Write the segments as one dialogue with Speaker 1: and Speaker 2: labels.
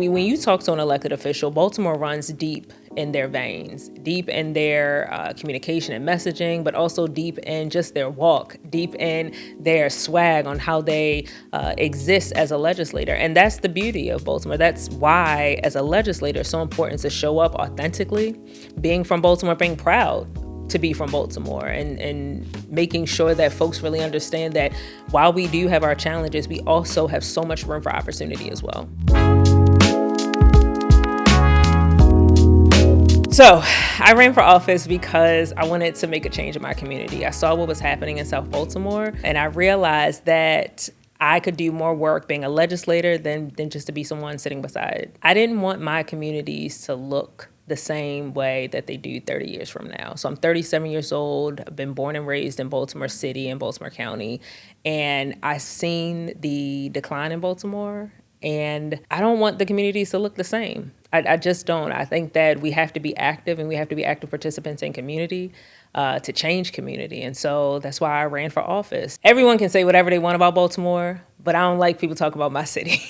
Speaker 1: When you talk to an elected official, Baltimore runs deep in their veins, deep in their communication and messaging, but also deep in just their walk, deep in their swag on how they exist as a legislator. And that's the beauty of Baltimore. That's why, as a legislator, it's so important to show up authentically, being from Baltimore, being proud to be from Baltimore, and making sure that folks really understand that while we do have our challenges, we also have so much room for opportunity as well. So I ran for office because I wanted to make a change in my community. I saw what was happening in South Baltimore, and I realized that I could do more work being a legislator than just to be someone sitting beside. I didn't want my communities to look the same way that they do 30 years from now. So I'm 37 years old. I've been born and raised in Baltimore City and Baltimore County, and I've seen the decline in Baltimore, and I don't want the communities to look the same. I just don't. I think that we have to be active, and we have to be active participants in community to change community. And so that's why I ran for office. Everyone can say whatever they want about Baltimore, but I don't like people talking about my city.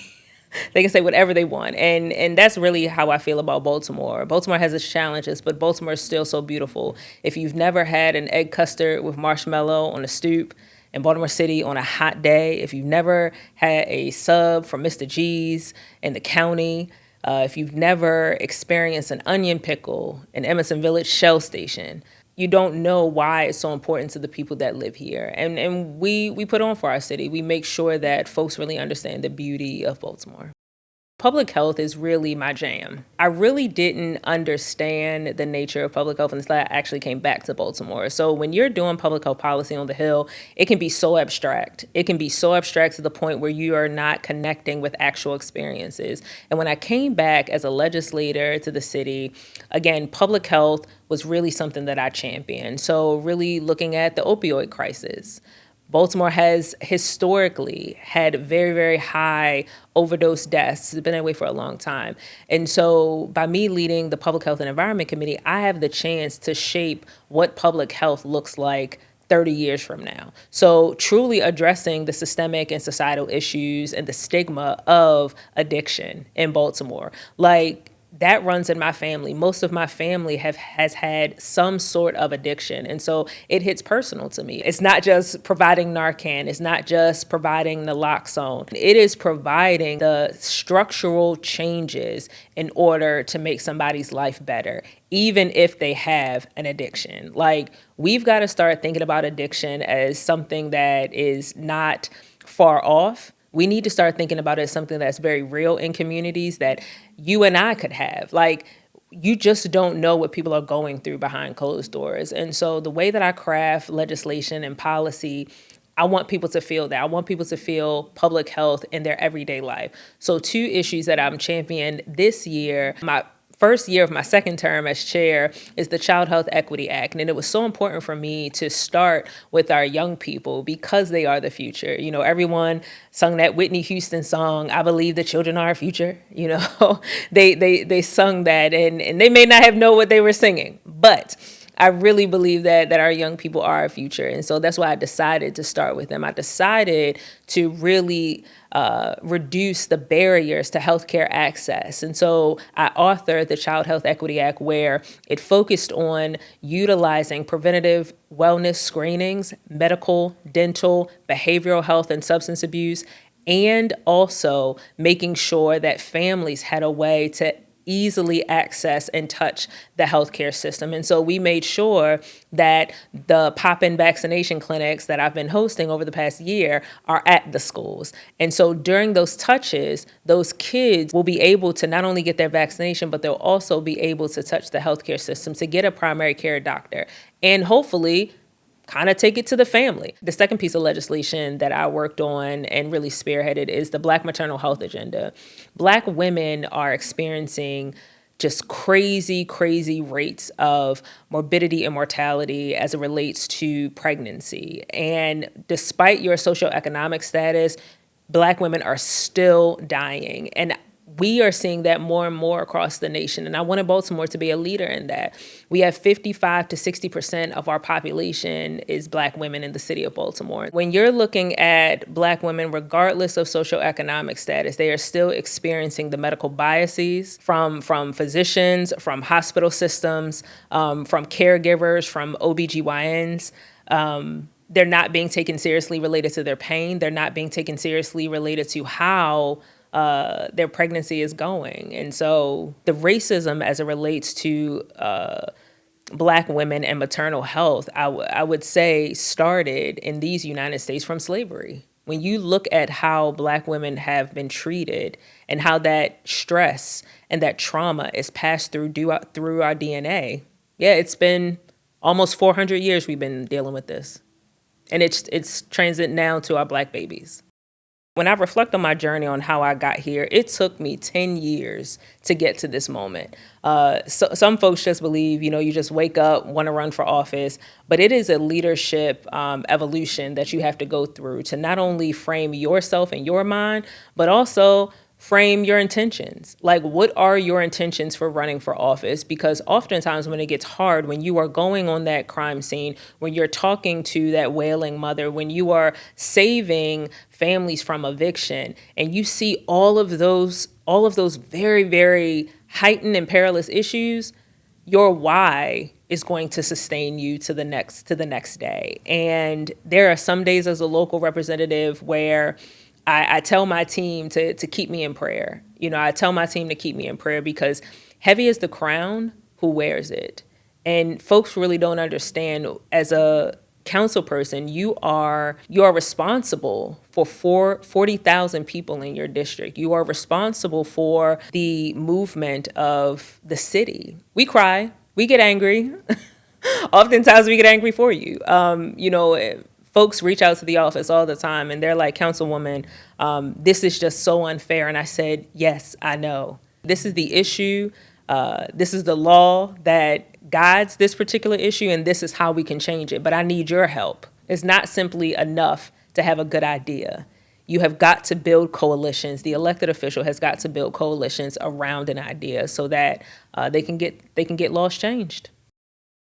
Speaker 1: They can say whatever they want. And that's really how I feel about Baltimore. Baltimore has its challenges, but Baltimore is still so beautiful. If you've never had an egg custard with marshmallow on a stoop in Baltimore City on a hot day, if you've never had a sub from Mr. G's in the county, if you've never experienced an onion pickle in Emerson Village Shell Station, you don't know why it's so important to the people that live here. And we put on for our city. We make sure that folks really understand the beauty of Baltimore. Public health is really my jam. I really didn't understand the nature of public health until I actually came back to Baltimore. So when you're doing public health policy on the Hill, it can be so abstract. It can be so abstract to the point where you are not connecting with actual experiences. And when I came back as a legislator to the city, again, public health was really something that I championed. So really looking at the opioid crisis. Baltimore has historically had very, very high overdose deaths. It's been that way for a long time. And so by me leading the Public Health and Environment Committee, I have the chance to shape what public health looks like 30 years from now. So truly addressing the systemic and societal issues and the stigma of addiction in Baltimore. Like, that runs in my family. Most of my family has had some sort of addiction. And so it hits personal to me. It's not just providing Narcan. It's not just providing naloxone. It is providing the structural changes in order to make somebody's life better, even if they have an addiction. Like, we've got to start thinking about addiction as something that is not far off. We need to start thinking about it as something that's very real in communities that you and I could have. Like, you just don't know what people are going through behind closed doors. And so the way that I craft legislation and policy, I want people to feel that. I want people to feel public health in their everyday life. So 2 issues that I'm championing this year, my first year of my second term as chair, is the Child Health Equity Act. And it was so important for me to start with our young people because they are the future. You know, everyone sung that Whitney Houston song, "I Believe the Children Are Our Future." You know, they sung that, and they may not have known what they were singing, but I really believe that our young people are our future. And so that's why I decided to start with them. I decided to really reduce the barriers to healthcare access. And so I authored the Child Health Equity Act, where it focused on utilizing preventative wellness screenings, medical, dental, behavioral health, and substance abuse, and also making sure that families had a way to easily access and touch the healthcare system. And so we made sure that the pop-in vaccination clinics that I've been hosting over the past year are at the schools. And so during those touches, those kids will be able to not only get their vaccination, but they'll also be able to touch the healthcare system, to get a primary care doctor, and hopefully kind of take it to the family. The second piece of legislation that I worked on and really spearheaded is the Black maternal health agenda. Black women are experiencing just crazy, crazy rates of morbidity and mortality as it relates to pregnancy. And despite your socioeconomic status, Black women are still dying. And we are seeing that more and more across the nation. And I wanted Baltimore to be a leader in that. We have 55 to 60% of our population is Black women in the city of Baltimore. When you're looking at Black women, regardless of socioeconomic status, they are still experiencing the medical biases from physicians, from hospital systems, from caregivers, from OBGYNs. They're not being taken seriously related to their pain. They're not being taken seriously related to how their pregnancy is going. And so the racism as it relates to Black women and maternal health, I would say started in these United States from slavery. When you look at how Black women have been treated and how that stress and that trauma is passed through our DNA, yeah, it's been almost 400 years we've been dealing with this. And it's transit now to our Black babies. When I reflect on my journey on how I got here, it took me 10 years to get to this moment. So some folks just believe, you just wake up, want to run for office, but it is a leadership evolution that you have to go through to not only frame yourself and your mind, but also frame your intentions. Like, what are your intentions for running for office? Because oftentimes when it gets hard, when you are going on that crime scene, when you're talking to that wailing mother, when you are saving families from eviction, and you see all of those very, very heightened and perilous issues, your why is going to sustain you to the next day. And there are some days as a local representative where I tell my team to keep me in prayer. I tell my team to keep me in prayer because heavy is the crown who wears it. And folks really don't understand, as a council person, you are responsible for 40,000 people in your district. You are responsible for the movement of the city. We cry, we get angry. Oftentimes we get angry for you. Folks reach out to the office all the time and they're like, Councilwoman, this is just so unfair. And I said, yes, I know. This is the issue. This is the law that guides this particular issue, and this is how we can change it. But I need your help. It's not simply enough to have a good idea. You have got to build coalitions. The elected official has got to build coalitions around an idea so that they can get laws changed.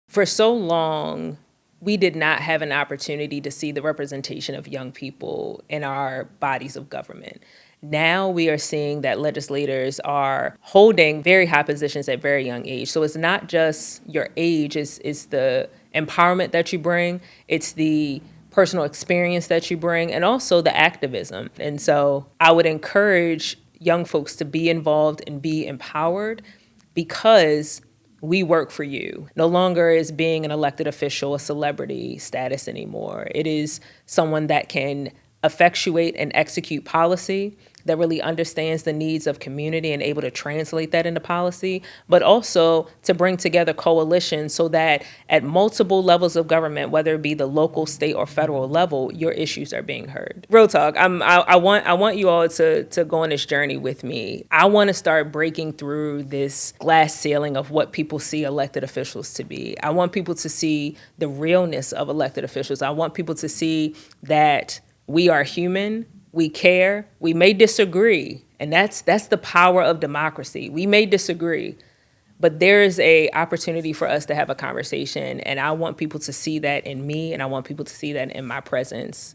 Speaker 1: For so long, we did not have an opportunity to see the representation of young people in our bodies of government. Now we are seeing that legislators are holding very high positions at very young age. So it's not just your age, it's the empowerment that you bring, it's the personal experience that you bring, and also the activism. And so I would encourage young folks to be involved and be empowered, because we work for you. No longer is being an elected official a celebrity status anymore. It is someone that can effectuate and execute policy, that really understands the needs of community and able to translate that into policy, but also to bring together coalitions so that at multiple levels of government, whether it be the local, state, or federal level, your issues are being heard. Real talk, I want you all to go on this journey with me. I want to start breaking through this glass ceiling of what people see elected officials to be. I want people to see the realness of elected officials. I want people to see that we are human, we care, we may disagree, and that's the power of democracy. We may disagree, but there is a opportunity for us to have a conversation, and I want people to see that in me, and I want people to see that in my presence.